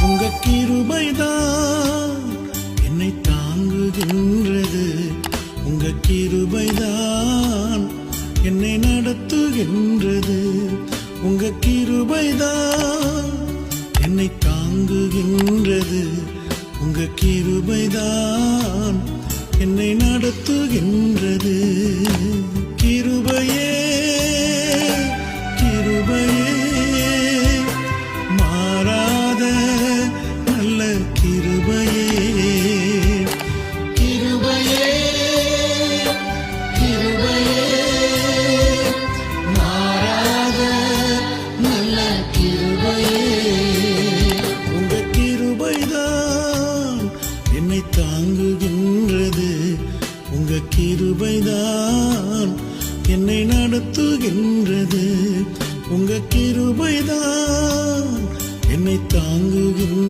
உங்க கிருபைதான் என்னை தாங்குகின்றது. உங்க கிருபைதான் என்னை நடத்துகின்றது. உங்க கிருபைதான் என்னை தாங்குகின்றது. உங்க கிருபைதான் என்னை நடத்துகின்றது. கிருபையே கிருபையே மாறாத நல்ல கிருபையே. கிருபையே கிருபையே மாறாத நல்ல கிருபையே. உங்க கிருபைதான் என்னை தாங்குகின்றது. உங்க கிருபைதான் என்னை நடத்துகின்றது. உங்க கிருபைதான் என்னை தாங்குகின்றது.